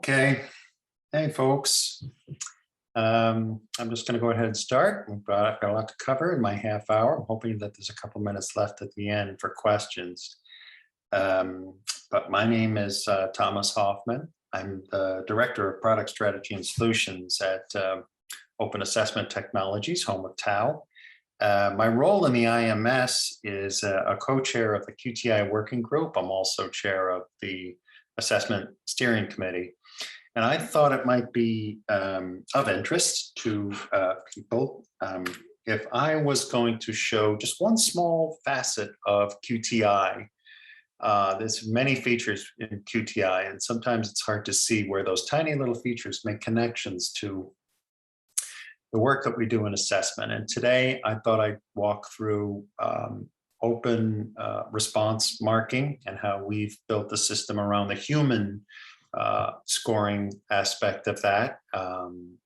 Okay. Hey, folks. I'm just going to go ahead and start. I've got a lot to cover in my half hour. I'm hoping that there's a couple minutes left at the end for questions. But my name is Thomas Hoffman. I'm the Director of Product Strategy and Solutions at Open Assessment Technologies, home of TAO. My role in the IMS is a co-chair of the QTI working group. I'm also chair of the Assessment Steering Committee. And I thought it might be of interest to people if I was going to show just one small facet of QTI. There's many features in QTI, and sometimes it's hard to see where those tiny little features make connections to the work that we do in assessment. And today I thought I'd walk through open response marking and how we've built the system around the human scoring aspect of that. I'm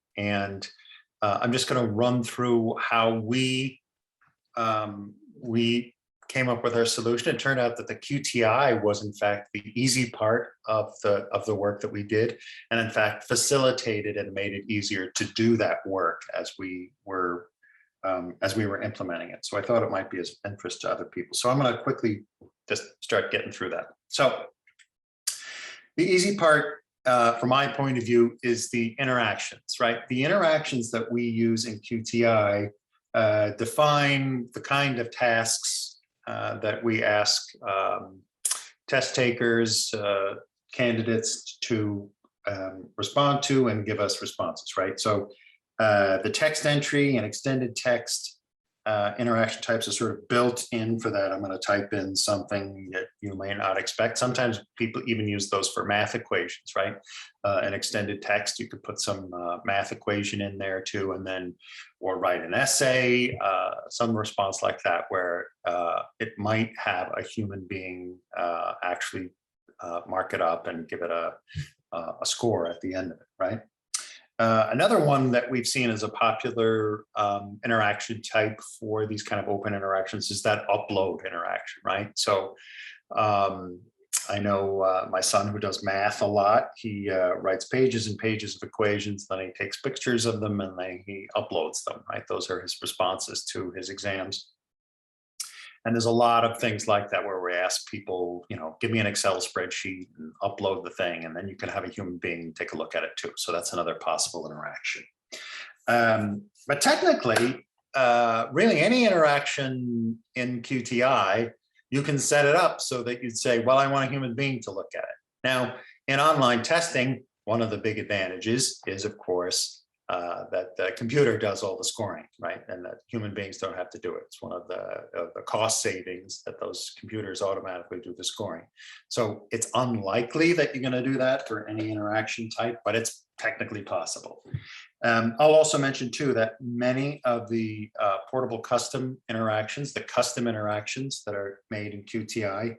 just going to run through how we came up with our solution. It turned out that the QTI was in fact the easy part of the work that we did, and in fact facilitated and made it easier to do that work as we were implementing it. So I thought it might be of interest to other people. So I'm going to quickly just start getting through that. So the easy part, from my point of view, is the interactions, right? The interactions that we use in QTI define the kind of tasks that we ask test takers, candidates to respond to and give us responses, right? So the text entry and extended text interaction types are sort of built in for that. I'm going to type in something that you may not expect. Sometimes people even use those for math equations, right? An extended text, you could put some math equation in there too, and then, or write an essay, some response like that, where it might have a human being actually mark it up and give it a score at the end of it, right? Another one that we've seen as a popular interaction type for these kind of open interactions is that upload interaction, right? So I know my son, who does math a lot, he writes pages and pages of equations, then he takes pictures of them and he uploads them, right? Those are his responses to his exams. And there's a lot of things like that where we ask people, you know, give me an Excel spreadsheet and upload the thing, and then you can have a human being take a look at it too. So that's another possible interaction. But technically, really any interaction in QTI, you can set it up so that you'd say, well, I want a human being to look at it. Now, in online testing, one of the big advantages is, of course, that the computer does all the scoring, right? And that human beings don't have to do it. It's one of the cost savings that those computers automatically do the scoring. So it's unlikely that you're going to do that for any interaction type, but it's technically possible. I'll also mention too that many of the portable custom interactions, the custom interactions that are made in QTI,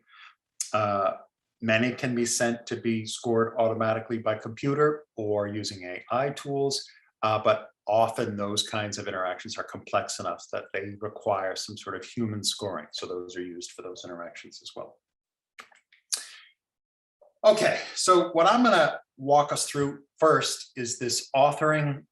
many can be sent to be scored automatically by computer or using AI tools. But often those kinds of interactions are complex enough that they require some sort of human scoring. So those are used for those interactions as well. Okay, so what I'm going to walk us through first is this authoring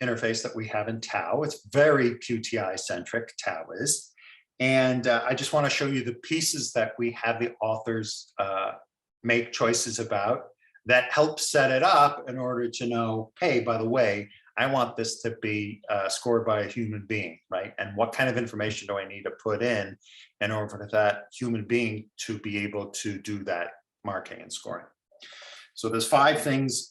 interface that we have in TAO. It's very QTI centric, TAO is. And I just want to show you the pieces that we have the authors make choices about that help set it up in order to know, hey, by the way, I want this to be scored by a human being, right? And what kind of information do I need to put in order for that human being to be able to do that marking and scoring? So there's 5 things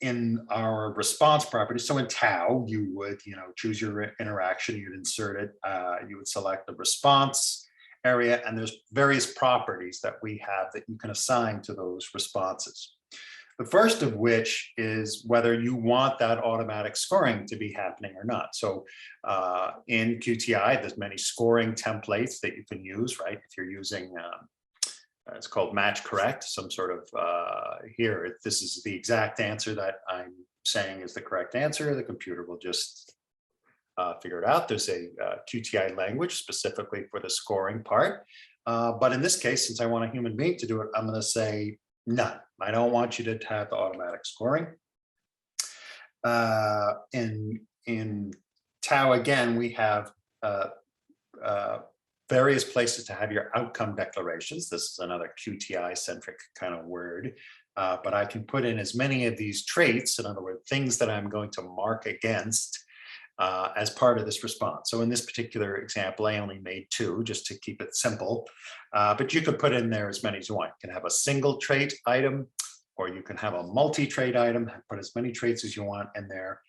in our response property. So in TAO, you would, choose your interaction, you'd insert it, you would select the response area, and there's various properties that we have that you can assign to those responses. The first of which is whether you want that automatic scoring to be happening or not. So in QTI, there's many scoring templates that you can use, right? If you're using, it's called match correct, some sort of, here, this is the exact answer that I'm saying is the correct answer, the computer will just figure it out. There's a QTI language specifically for the scoring part. But in this case, since I want a human being to do it, I'm going to say, None. I don't want you to have the automatic scoring. In Tau, again, we have various places to have your outcome declarations. This is another QTI centric kind of word, but I can put in as many of these traits, in other words, things that I'm going to mark against as part of this response. So in this particular example, I only made 2 just to keep it simple, but you could put in there as many as you want. You can have a single trait item, or you can have a multi-trait item, put as many traits as you want in there.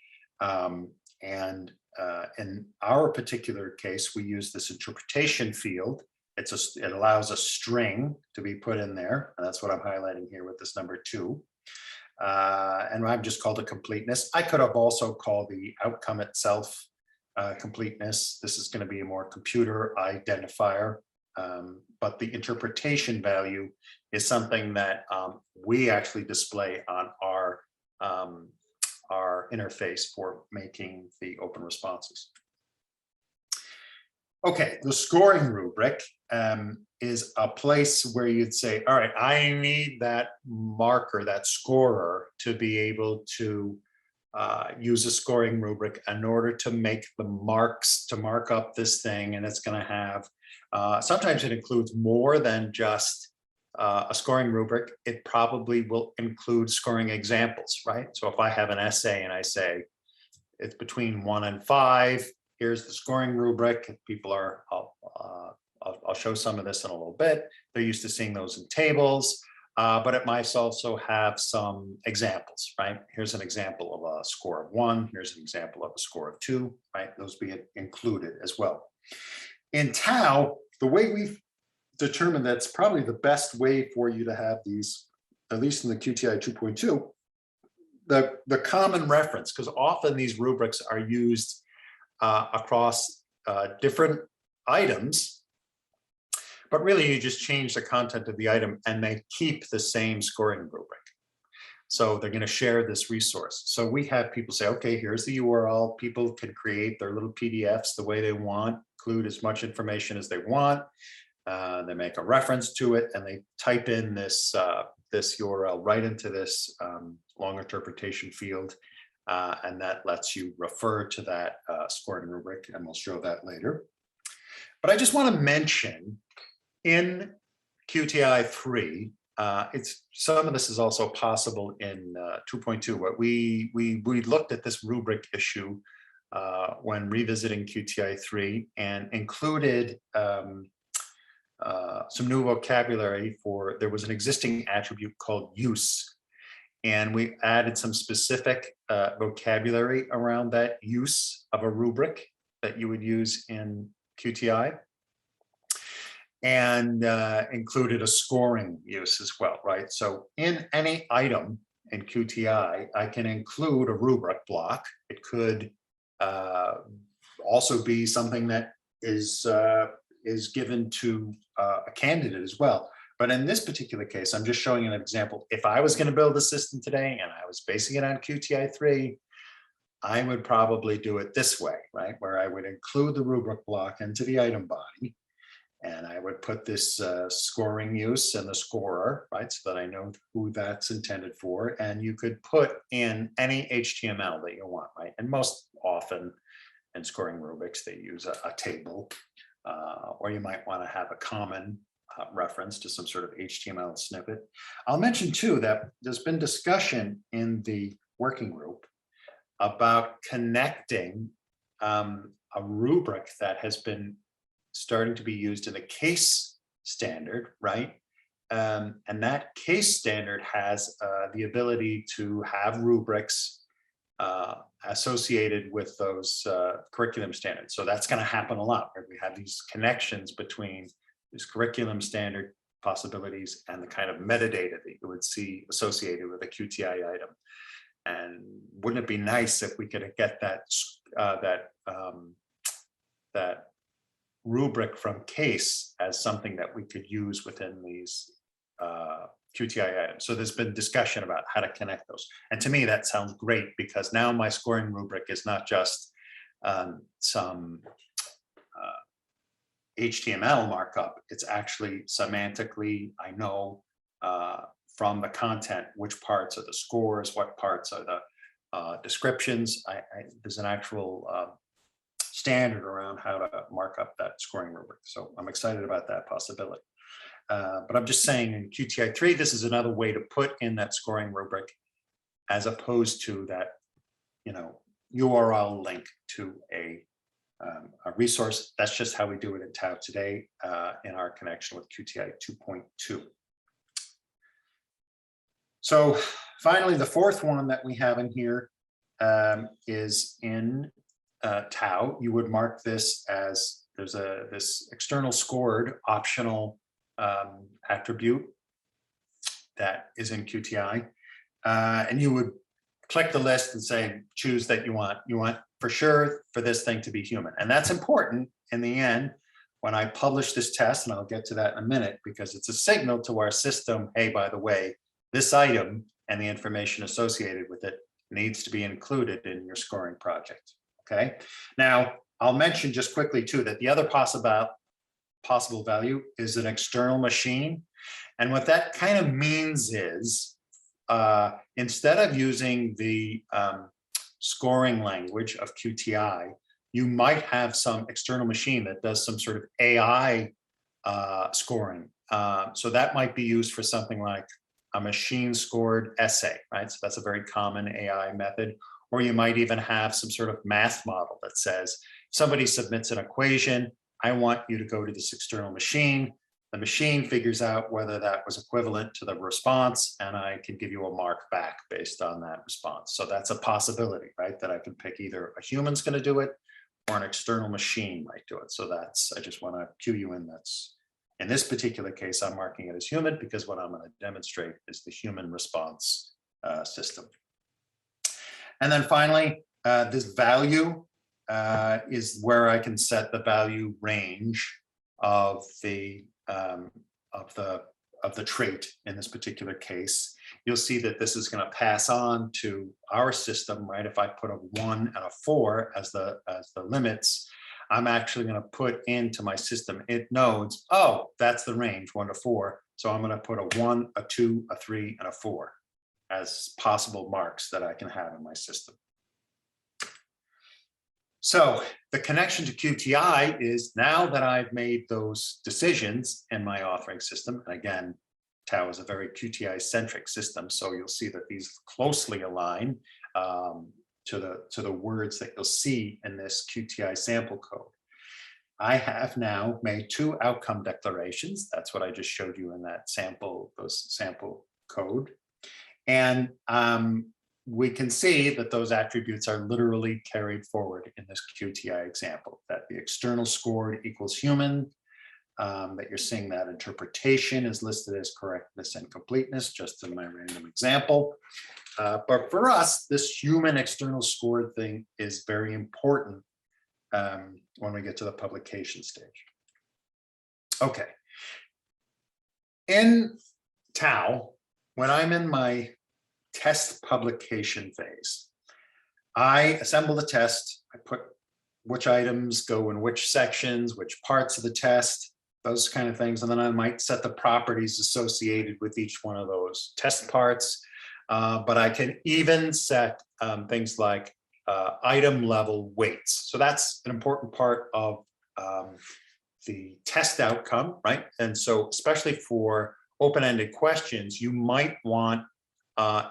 In our particular case, we use this interpretation field. It allows a string to be put in there. And that's what I'm highlighting here with this number 2. And I've just called it completeness. I could have also called the outcome itself completeness. This is going to be a more computer identifier, but the interpretation value is something that we actually display on our interface for making the open responses. Okay, the scoring rubric is a place where you'd say, all right, I need that marker, that scorer, to be able to use a scoring rubric in order to make the marks, to mark up this thing. And it's going to have, sometimes it includes more than just a scoring rubric. It probably will include scoring examples, right? So if I have an essay and I say it's between 1 and 5, here's the scoring rubric. If people are, I'll show some of this in a little bit. They're used to seeing those in tables, but it might also have some examples, right? Here's an example of a score of 1. Here's an example of a score of 2, right? Those be included as well. In Tau, the way we've determined that's probably the best way for you to have these, at least in the QTI 2.2, the common reference, because often these rubrics are used across different items, but really you just change the content of the item and they keep the same scoring rubric. So they're going to share this resource. So we have people say, okay, here's the URL. People can create their little PDFs the way they want, include as much information as they want. They make a reference to it and they type in this URL right into this long interpretation field. And that lets you refer to that scoring rubric, and we'll show that later. But I just want to mention in QTI 3, some of this is also possible in 2.2. But we looked at this rubric issue when revisiting QTI 3 and included some new vocabulary for, there was an existing attribute called use. And we added some specific vocabulary around that use of a rubric that you would use in QTI, and included a scoring use as well, right? So in any item in QTI, I can include a rubric block. It could also be something that is given to a candidate as well. But in this particular case, I'm just showing an example. If I was going to build a system today and I was basing it on QTI 3, I would probably do it this way, right? Where I would include the rubric block into the item body, and I would put this scoring use and the scorer, right? So that I know who that's intended for. And you could put in any HTML that you want, right? And most often in scoring rubrics, they use a table, or you might want to have a common reference to some sort of HTML snippet. I'll mention too that there's been discussion in the working group about connecting a rubric that has been starting to be used in the case standard, right? And that case standard has the ability to have rubrics associated with those curriculum standards. So that's going to happen a lot, where we have these connections between these curriculum standard possibilities and the kind of metadata that you would see associated with a QTI item. And wouldn't it be nice if we could get that that rubric from case as something that we could use within these QTI items? So there's been discussion about how to connect those. And to me, that sounds great, because now my scoring rubric is not just some HTML markup. It's actually semantically, I know from the content, which parts are the scores, what parts are the descriptions. There's an actual standard around how to mark up that scoring rubric. So I'm excited about that possibility. But I'm just saying in QTI 3, this is another way to put in that scoring rubric as opposed to that, URL link to a resource. That's just how we do it in TAO today in our connection with QTI 2.2. So finally, the fourth one that we have in here is in TAO. You would mark this as there's this external scored optional attribute that is in QTI, and you would click the list and say choose that you want for sure for this thing to be human, and that's important in the end when I publish this test, and I'll get to that in a minute, because it's a signal to our system, hey, by the way, this item and the information associated with it needs to be included in your scoring project. Okay, now I'll mention just quickly too that the other possible value is an external machine. And what that kind of means is instead of using the scoring language of QTI, you might have some external machine that does some sort of AI scoring. So that might be used for something like a machine scored essay, right? So that's a very common AI method. Or you might even have some sort of math model that says, somebody submits an equation, I want you to go to this external machine. The machine figures out whether that was equivalent to the response, and I can give you a mark back based on that response. So that's a possibility, right? That I can pick either a human's going to do it or an external machine might do it. So that's, I just want to cue you in. That's, in this particular case, I'm marking it as human because what I'm going to demonstrate is the human response system. And then finally, this value is where I can set the value range of the trait in this particular case. You'll see that this is going to pass on to our system, right? If I put a 1 and a 4 as the limits, I'm actually going to put into my system, it knows, oh, that's the range, 1 to 4. So I'm going to put a 1, a 2, a 3, and a 4 as possible marks that I can have in my system. So the connection to QTI is, now that I've made those decisions in my authoring system, and again, TAO is a very QTI-centric system, so you'll see that these closely align to the words that you'll see in this QTI sample code. I have now made 2 outcome declarations. That's what I just showed you in that sample code. And we can see that those attributes are literally carried forward in this QTI example, that the external scored equals human, that you're seeing that interpretation is listed as correctness and completeness, just in my random example. But for us, this human external scored thing is very important when we get to the publication stage. Okay. In TAO, when I'm in my test publication phase, I assemble the test, I put which items go in which sections, which parts of the test, those kind of things. And then I might set the properties associated with each one of those test parts. But I can even set things like item level weights. So that's an important part of the test outcome, right? And so especially for open-ended questions, you might want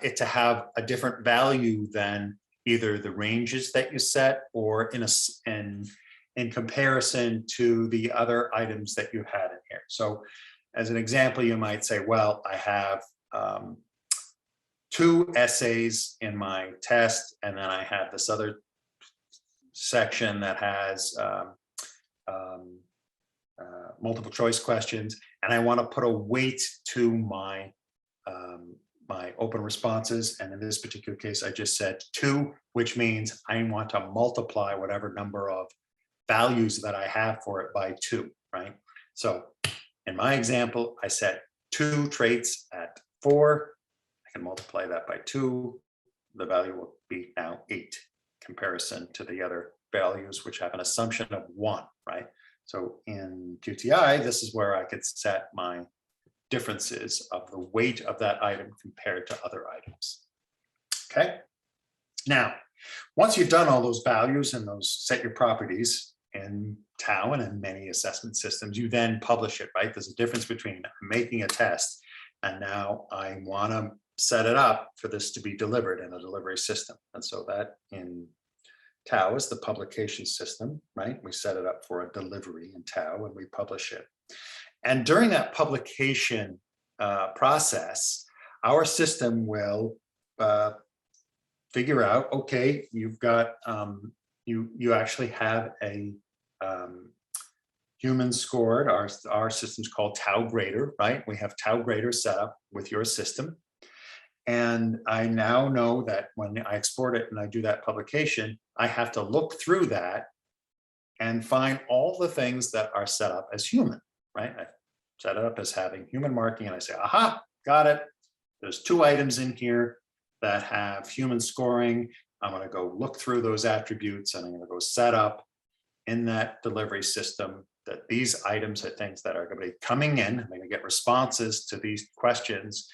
it to have a different value than either the ranges that you set or in comparison to the other items that you had in here. So as an example, you might say, well, I have 2 essays in my test, and then I have this other section that has multiple choice questions, and I want to put a weight to my my open responses. And in this particular case, I just said 2, which means I want to multiply whatever number of values that I have for it by 2, right? So in my example, I set 2 traits at 4. I can multiply that by 2. The value will be now 8, comparison to the other values, which have an assumption of 1, right? So in QTI, this is where I could set my differences of the weight of that item compared to other items. Okay. Now, once you've done all those values and those set your properties in Tau and in many assessment systems, you then publish it, right? There's a difference between making a test and now I want to set it up for this to be delivered in a delivery system. And so that in Tau is the publication system, right? We set it up for a delivery in Tau and we publish it. And during that publication process, our system will figure out, okay, you've got, you actually have a human scored, our system's called Tau grader, right? We have Tau grader set up with your system. And I now know that when I export it and I do that publication, I have to look through that and find all the things that are set up as human, right? I set it up as having human marking and I say, aha, got it. There's 2 items in here that have human scoring. I'm going to go look through those attributes and I'm going to go set up in that delivery system that these items are things that are going to be coming in. I'm going to get responses to these questions,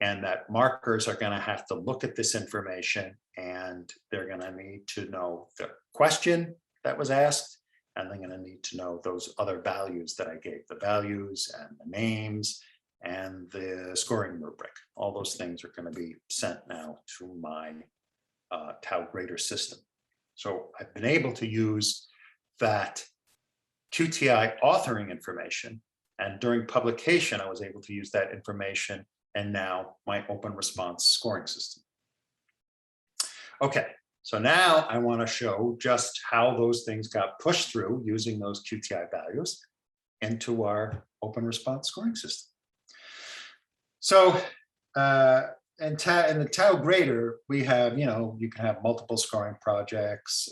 and that markers are going to have to look at this information and they're going to need to know the question that was asked, and they're going to need to know those other values that I gave, the values and the names and the scoring rubric. All those things are going to be sent now to my Tau grader system. So I've been able to use that QTI authoring information, and during publication, I was able to use that information and now my open response scoring system. Okay, so now I want to show just how those things got pushed through using those QTI values into our open response scoring system. So in the Tau grader, we have, you can have multiple scoring projects.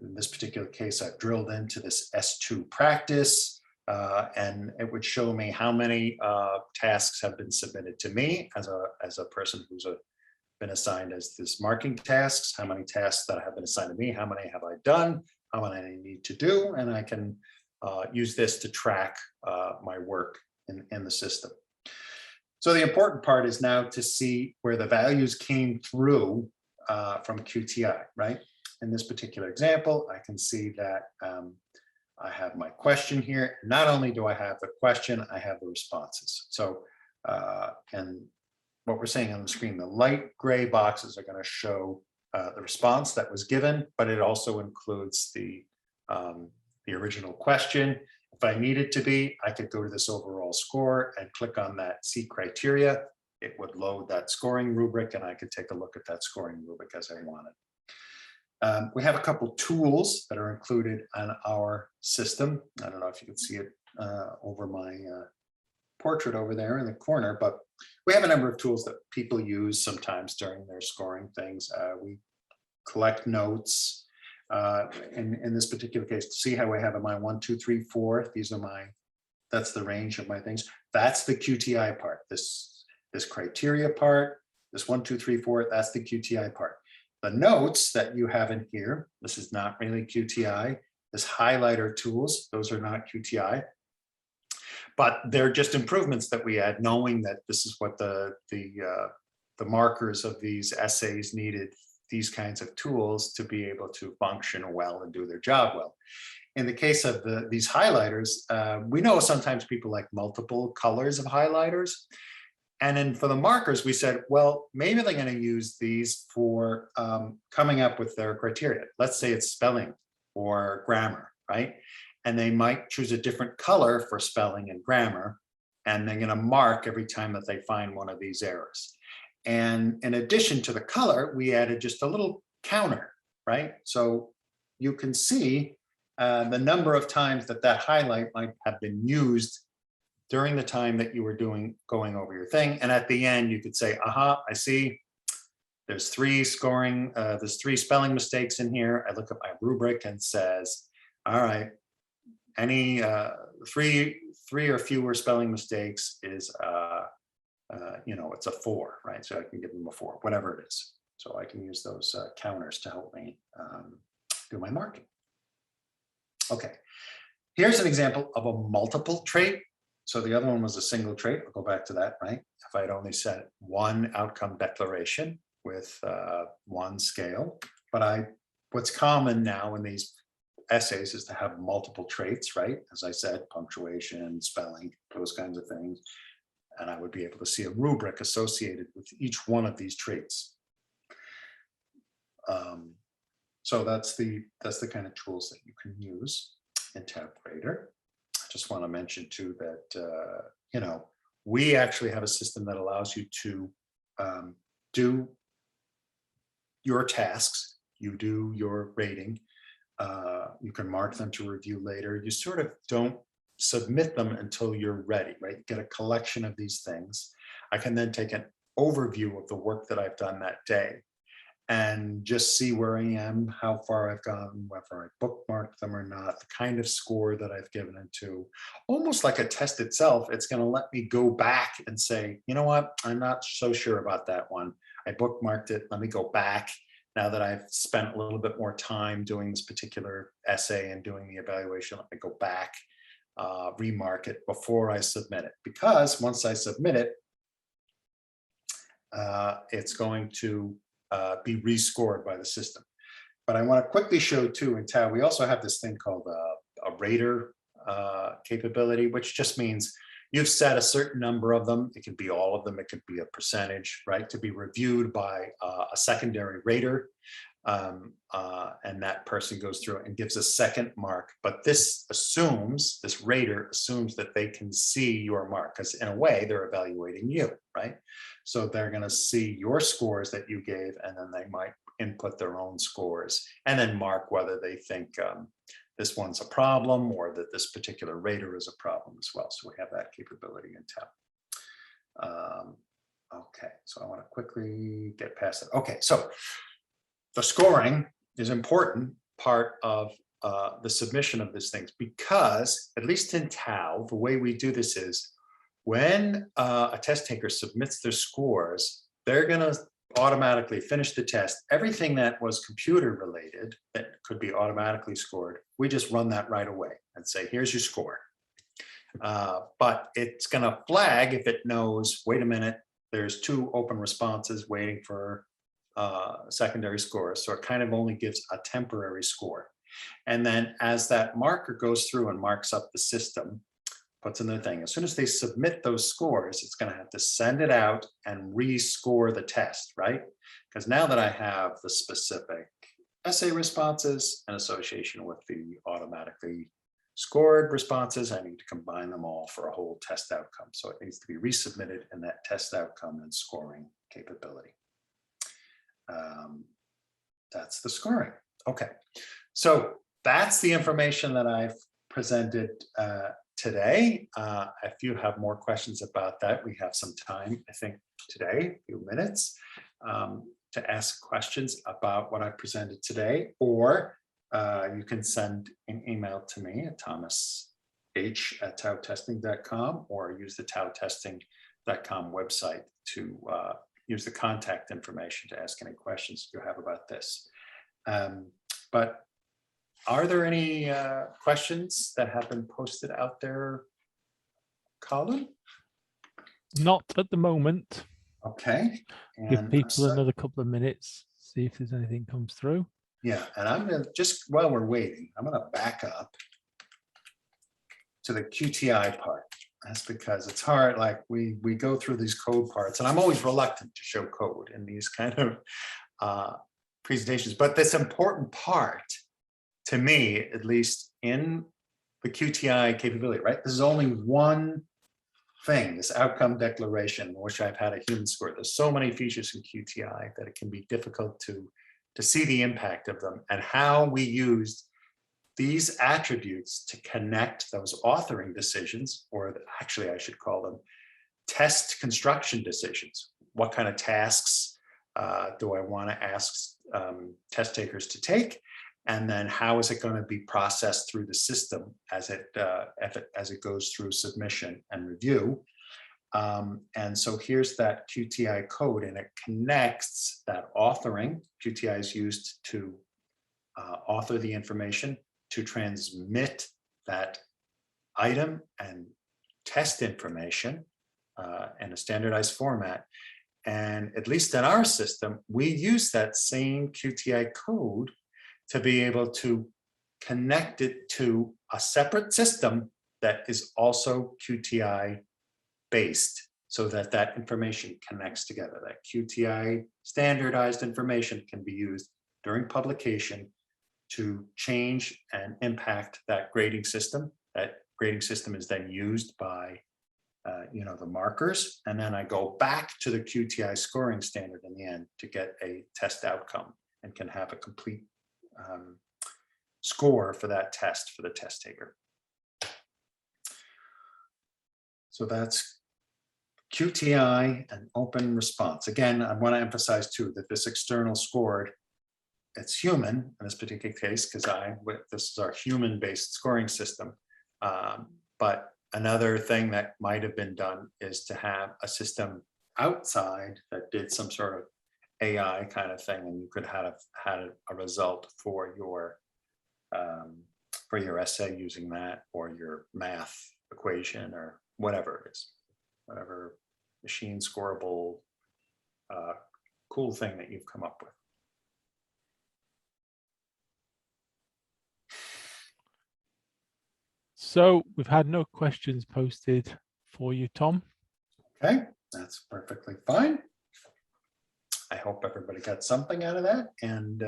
In this particular case, I've drilled into this S2 practice, and it would show me how many tasks have been submitted to me as a person who's been assigned as this marking tasks, how many tasks that have been assigned to me, how many have I done, how many I need to do, and I can use this to track my work in the system. So the important part is now to see where the values came through from QTI, right? In this particular example, I can see that I have my question here. Not only do I have the question, I have the responses. So, and what we're seeing on the screen, the light gray boxes are going to show the response that was given, but it also includes the original question. If I needed to be, I could go to this overall score and click on that C criteria. It would load that scoring rubric and I could take a look at that scoring rubric as I wanted. We have a couple tools that are included on our system. I don't know if you can see it over my portrait over there in the corner, but we have a number of tools that people use sometimes during their scoring things. We collect notes. In this particular case, to see how I have in my 1, 2, 3, 4. These are that's the range of my things. That's the QTI part. This criteria part, this 1, 2, 3, 4, that's the QTI part. The notes that you have in here, this is not really QTI. This highlighter tools, those are not QTI, but they're just improvements that we add, knowing that this is what the markers of these essays needed, these kinds of tools to be able to function well and do their job well. In the case of these highlighters, we know sometimes people like multiple colors of highlighters. And then for the markers, we said, well, maybe they're going to use these for coming up with their criteria. Let's say it's spelling or grammar, right? And they might choose a different color for spelling and grammar, and they're going to mark every time that they find one of these errors. And in addition to the color, we added just a little counter, right? So you can see the number of times that highlight might have been used during the time that you were going over your thing. And at the end, you could say, aha, I see there's 3 there's 3 spelling mistakes in here. I look at my rubric and says, all right, any 3 or fewer spelling mistakes is, it's a 4, right? So I can give them a 4, whatever it is. So I can use those counters to help me do my marking. Okay, here's an example of a multiple trait So the other one was a single trait. I'll go back to that, right? If I'd only set one outcome declaration with one scale, but what's common now in these essays is to have multiple traits, right? As I said, punctuation, spelling, those kinds of things. And I would be able to see a rubric associated with each one of these traits. So that's the kind of tools that you can use in Tab Grader. I just want to mention too that you know, we actually have a system that allows you to do your tasks. You do your rating. You can mark them to review later. You sort of don't submit them until you're ready, right? You get a collection of these things. I can then take an overview of the work that I've done that day and just see where I am, how far I've gone, whether I bookmarked them or not, the kind of score that I've given it to. Almost like a test itself, it's going to let me go back and say, you know what, I'm not so sure about that one. I bookmarked it, let me go back. Now that I've spent a little bit more time doing this particular essay and doing the evaluation, let me go back, remark it before I submit it. Because once I submit it, it's going to be rescored by the system. But I want to quickly show too in Tab, we also have this thing called a rater capability, which just means you've set a certain number of them. It could be all of them. It could be a percentage, right? To be reviewed by a secondary rater. And that person goes through and gives a second mark. But this rater assumes that they can see your mark, because in a way they're evaluating you, right? So they're going to see your scores that you gave, and then they might input their own scores and then mark whether they think this one's a problem or that this particular rater is a problem as well. So we have that capability in Tab. Okay, so I want to quickly get past it. Okay, so the scoring is an important part of the submission of these things, because at least in TAO, the way we do this is when a test taker submits their scores, they're going to automatically finish the test. Everything that was computer related that could be automatically scored, we just run that right away and say, here's your score. But it's going to flag if it knows, wait a minute, there's 2 open responses waiting for secondary scores. So it kind of only gives a temporary score. And then as that marker goes through and marks up the system, puts in their thing, as soon as they submit those scores, it's going to have to send it out and rescore the test, right? Because now that I have the specific essay responses in association with the automatically scored responses, I need to combine them all for a whole test outcome. So it needs to be resubmitted in that test outcome and scoring capability. That's the scoring. Okay, so that's the information that I've presented today. If you have more questions about that, we have some time, I think today, a few minutes, to ask questions about what I presented today, or you can send an email to me at thomas.h@taotesting.com, or use the taotesting.com website to use the contact information to ask any questions you have about this. But are there any questions that have been posted out there, Colin? Not at the moment. Okay. Give people another couple of minutes, see if there's anything comes through. Yeah, and I'm going to, just while we're waiting, I'm going to back up to the QTI part. That's because it's hard, like we go through these code parts, and I'm always reluctant to show code in these kind of presentations. But this important part, to me, at least in the QTI capability, right? This is only one thing, this outcome declaration, which I've had a human score. There's so many features in QTI that it can be difficult to see the impact of them and how we used these attributes to connect those authoring decisions, or actually I should call them test construction decisions. What kind of tasks do I want to ask test takers to take? And then how is it going to be processed through the system as it goes through submission and review? And so here's that QTI code, and it connects that authoring. QTI is used to author the information, to transmit that item and test information in a standardized format. And at least in our system, we use that same QTI code to be able to connect it to a separate system that is also QTI based, so that that information connects together. That QTI standardized information can be used during publication to change and impact that grading system. That grading system is then used by the markers, and then I go back to the QTI scoring standard in the end to get a test outcome, and can have a complete score for that test for the test taker. So that's QTI and open response. Again, I want to emphasize too that this external scored, it's human in this particular case, because this is our human-based scoring system. But another thing that might have been done is to have a system outside that did some sort of AI kind of thing, and you could have had a result for your essay using that, or your math equation, or whatever it is, whatever machine scoreable cool thing that you've come up with. So we've had no questions posted for you, Tom. Okay, that's perfectly fine. I hope everybody got something out of that, and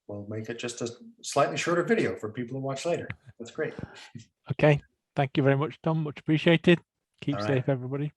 we'll make it just a slightly shorter video for people to watch later. That's great. Okay, thank you very much, Tom. Much appreciated. Keep All right. safe, everybody.